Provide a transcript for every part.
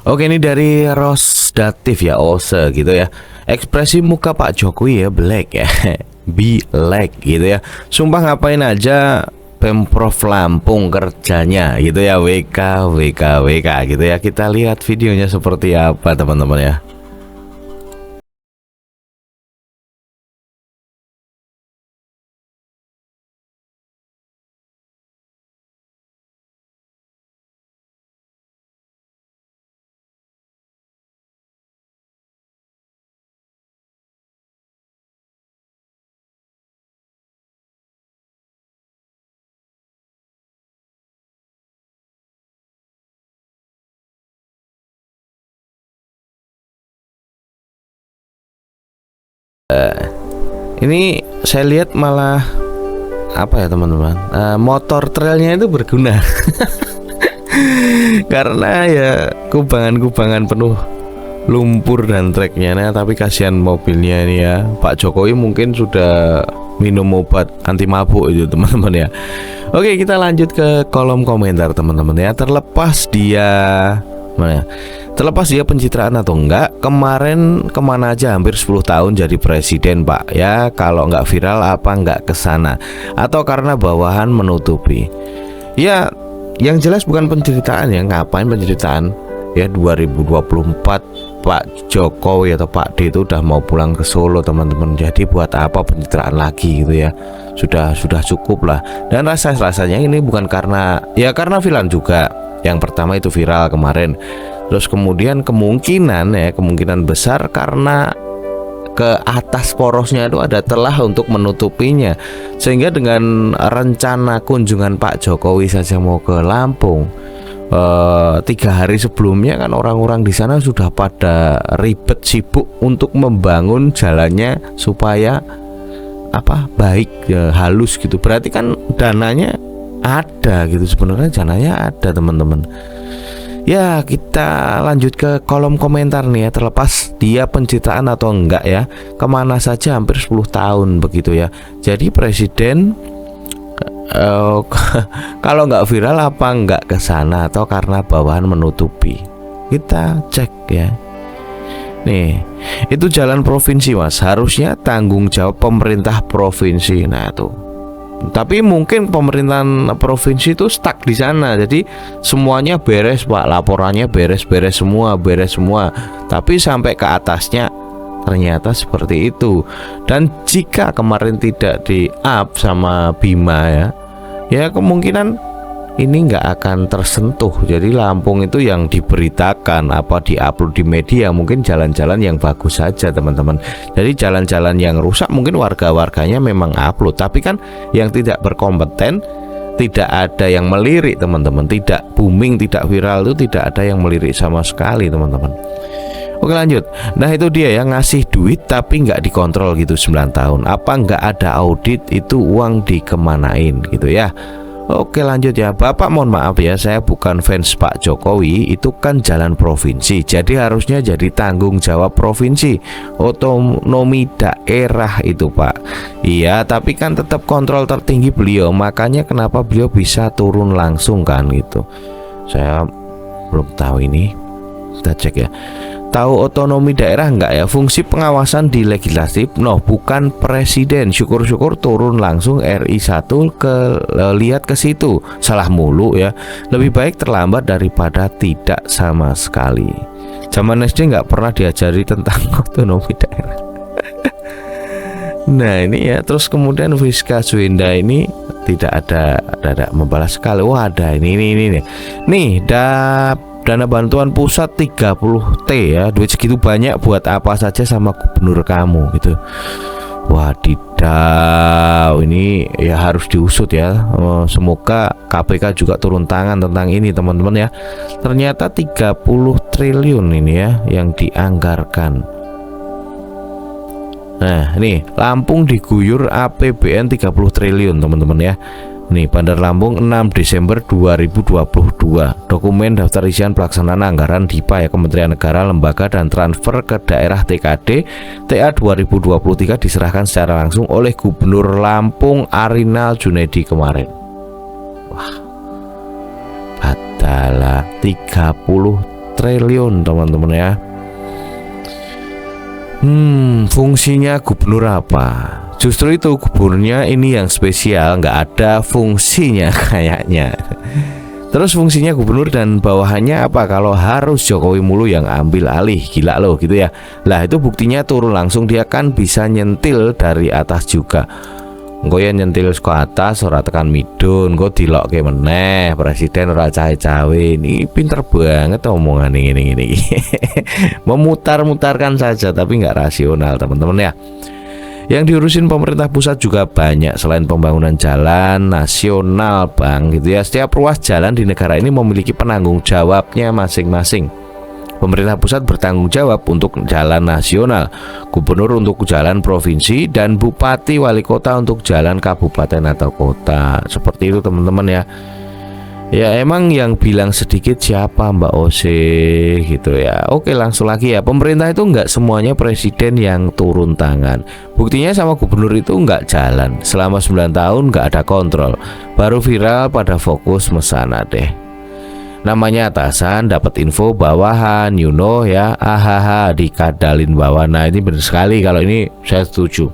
Oke, ini dari Rosdatif ya, Ose gitu ya. Ekspresi muka Pak Jokowi ya black ya. Be like gitu ya. Sumpah ngapain aja Pemprov Lampung kerjanya gitu ya, WK WK WK gitu ya. Kita lihat videonya seperti apa teman-teman ya. Ini saya lihat malah apa ya teman-teman, motor trailnya itu berguna. Karena ya kubangan-kubangan penuh lumpur dan treknya. Nah, tapi kasihan mobilnya ini ya. Pak Jokowi mungkin sudah minum obat anti mabuk itu teman-teman ya. Oke, kita lanjut ke kolom komentar teman-teman ya. Terlepas dia pencitraan atau enggak, kemarin kemana aja hampir 10 tahun jadi presiden Pak ya. Kalau nggak viral apa nggak kesana, atau karena bawahan menutupi? Ya yang jelas bukan penceritaan ya. Ngapain penceritaan ya? 2024 Pak Jokowi atau Pak D itu udah mau pulang ke Solo teman-teman. Jadi buat apa pencitraan lagi gitu ya. Sudah cukup lah. Dan rasanya ini bukan karena viral juga. Yang pertama itu viral kemarin. Terus kemudian kemungkinan besar karena ke atas porosnya itu ada telah untuk menutupinya, sehingga dengan rencana kunjungan Pak Jokowi saja mau ke Lampung 3 hari sebelumnya kan orang-orang di sana sudah pada ribet sibuk untuk membangun jalannya supaya baik ya, halus gitu. Berarti kan dananya ada gitu, sebenarnya dananya ada teman-teman. Ya, kita lanjut ke kolom komentar nih ya. Terlepas dia pencitraan atau enggak ya, kemana saja hampir 10 tahun begitu ya. Jadi presiden kalau nggak viral apa nggak kesana, atau karena bawahan menutupi? Kita cek ya. Nih, itu jalan provinsi Mas, harusnya tanggung jawab pemerintah provinsi. Nah tuh, tapi mungkin pemerintahan provinsi itu stuck di sana. Jadi semuanya beres Pak, laporannya beres semua. Tapi sampai ke atasnya ternyata seperti itu. Dan jika kemarin tidak di-up sama Bima ya kemungkinan ini nggak akan tersentuh. Jadi Lampung itu yang diberitakan di-upload di media mungkin jalan-jalan yang bagus saja teman-teman. Jadi jalan-jalan yang rusak mungkin warga-warganya memang upload, tapi kan yang tidak berkompeten, tidak ada yang melirik teman-teman, tidak booming, tidak viral, itu tidak ada yang melirik sama sekali teman-teman. Oke lanjut. Nah itu dia yang ngasih duit tapi nggak dikontrol gitu 9 tahun. Apa nggak ada audit itu uang dikemanain gitu ya. Oke lanjut ya Bapak, mohon maaf ya, saya bukan fans Pak Jokowi. Itu kan jalan provinsi, jadi harusnya jadi tanggung jawab provinsi, otonomi daerah itu Pak. Iya, tapi kan tetap kontrol tertinggi beliau. Makanya kenapa beliau bisa turun langsung kan gitu. Saya belum tahu ini, kita cek ya. Tahu otonomi daerah enggak ya? Fungsi pengawasan di legislatif, bukan presiden. Syukur-syukur turun langsung RI 1 lihat ke situ. Salah mulu ya. Lebih baik terlambat daripada tidak sama sekali. Zaman SD nggak pernah diajari tentang otonomi daerah. Nah ini ya. Terus kemudian Friska Suenda ini tidak ada membalas sekali. Wah ada ini nih dana bantuan pusat 30T ya. Duit segitu banyak buat apa saja sama gubernur kamu gitu. Wadidaw, ini ya harus diusut ya. Semoga KPK juga turun tangan tentang ini teman-teman ya. Ternyata 30 triliun ini ya yang dianggarkan. Nah ini Lampung diguyur APBN 30 triliun teman-teman ya. Nih Bandar Lampung 6 Desember 2022. Dokumen daftar isian pelaksanaan anggaran DIPA ya, Kementerian Negara, Lembaga dan Transfer ke Daerah TKD TA 2023 diserahkan secara langsung oleh Gubernur Lampung Arinal Junaidi kemarin. Wah, adalah 30 triliun teman-teman ya. Fungsinya gubernur apa? Justru itu, gubernurnya ini yang spesial, nggak ada fungsinya kayaknya. Terus fungsinya gubernur dan bawahannya apa kalau harus Jokowi mulu yang ambil alih? Gila loh gitu ya. Lah itu buktinya turun langsung, dia kan bisa nyentil dari atas juga. Engko ya nyentil ke atas ora tekan midun, engko dilokke meneh presiden ora cawe-cawe. Ini pinter banget omongan ini. Memutar-mutarkan saja tapi nggak rasional teman-teman ya. Yang diurusin pemerintah pusat juga banyak selain pembangunan jalan nasional bang gitu ya. Setiap ruas jalan di negara ini memiliki penanggung jawabnya masing-masing. Pemerintah pusat bertanggung jawab untuk jalan nasional, gubernur untuk jalan provinsi, dan bupati wali kota untuk jalan kabupaten atau kota. Seperti itu teman-teman ya. Ya emang yang bilang sedikit siapa Mbak Ose gitu ya. Oke langsung lagi ya, pemerintah itu nggak semuanya presiden yang turun tangan. Buktinya sama gubernur itu nggak jalan selama 9 tahun, nggak ada kontrol. Baru viral pada fokus mesana deh. Namanya atasan dapat info bawahan, you know ya, ahaha dikadalin bawah. Nah ini benar sekali, kalau ini saya setuju.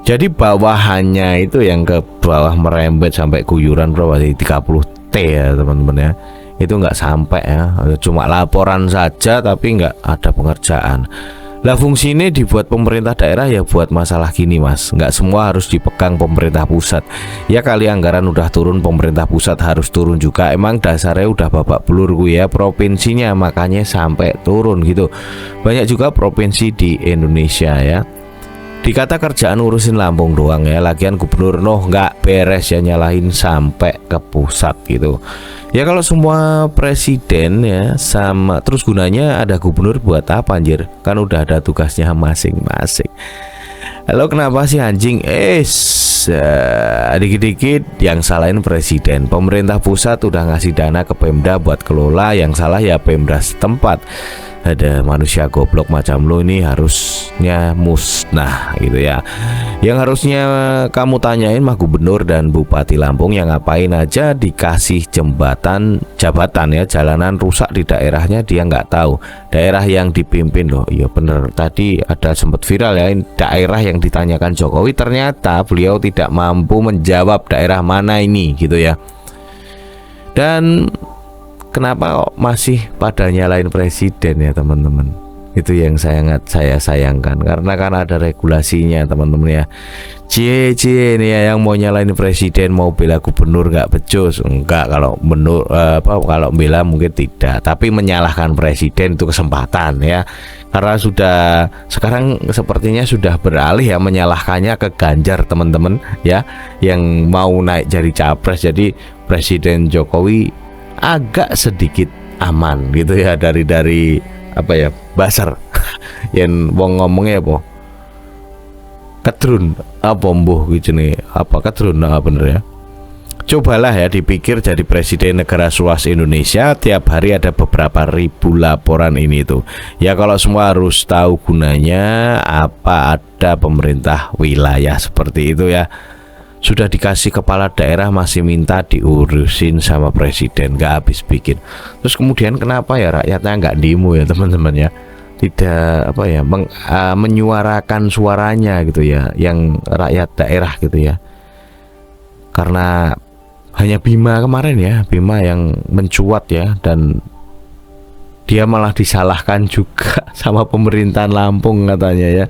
Jadi bawahannya itu yang ke bawah merembet sampai guyuran berapa sih, 30 T ya teman-teman ya. Itu nggak sampai ya, cuma laporan saja tapi nggak ada pengerjaan. Lah fungsi ini dibuat pemerintah daerah ya buat masalah gini mas, nggak semua harus dipegang pemerintah pusat. Ya kali anggaran udah turun, pemerintah pusat harus turun juga. Emang dasarnya udah babak belur gue ya provinsinya, makanya sampai turun gitu. Banyak juga provinsi di Indonesia ya. Dikata kerjaan urusin Lampung doang ya, lagian gubernur nggak beres ya, nyalahin sampai ke pusat gitu. Ya kalau semua presiden ya sama, terus gunanya ada gubernur buat apa anjir? Kan udah ada tugasnya masing-masing. Halo kenapa sih anjing? Dikit-dikit yang salahin presiden. Pemerintah pusat udah ngasih dana ke Pemda buat kelola, yang salah ya Pemda setempat. Ada manusia goblok macam lo ini harusnya musnah gitu ya. Yang harusnya kamu tanyain mah gubernur dan bupati Lampung yang ngapain aja dikasih jabatan ya, jalanan rusak di daerahnya dia nggak tahu. Daerah yang dipimpin loh, iya bener tadi ada sempat viral ya, daerah yang ditanyakan Jokowi ternyata beliau tidak mampu menjawab daerah mana ini gitu ya. Dan kenapa kok masih pada nyalain presiden ya teman-teman? Itu yang saya sayangkan, karena kan ada regulasinya teman-teman ya. Cie ini ya yang mau nyalain presiden, mau bela gubernur nggak becus. Enggak, kalau kalau bela mungkin tidak, tapi menyalahkan presiden itu kesempatan ya. Karena sekarang sepertinya sudah beralih ya, menyalahkannya ke Ganjar teman-teman ya, yang mau naik jadi capres. Jadi Presiden Jokowi agak sedikit aman gitu ya dari apa ya, basar yang wong ngomongnya apa kedrun apa mbuh gitu nih, apa kedrun bener ya. Cobalah ya dipikir jadi presiden negara seluas Indonesia, tiap hari ada beberapa ribu laporan ini tuh ya. Kalau semua harus tahu gunanya apa, ada pemerintah wilayah seperti itu ya. Sudah dikasih kepala daerah masih minta diurusin sama presiden, gak habis bikin. Terus kemudian kenapa ya rakyatnya nggak demo ya teman-teman ya, tidak apa ya menyuarakan suaranya gitu ya, yang rakyat daerah gitu ya. Karena hanya Bima kemarin ya, Bima yang mencuat ya, dan dia malah disalahkan juga sama pemerintahan Lampung katanya ya.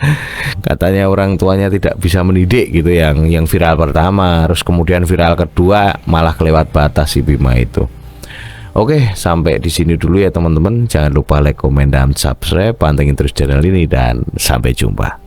Katanya orang tuanya tidak bisa mendidik gitu, yang viral pertama. Terus kemudian viral kedua malah kelewat batas si Bima itu. Oke, sampai di sini dulu ya teman-teman. Jangan lupa like, komen, dan subscribe. Pantengin terus channel ini dan sampai jumpa.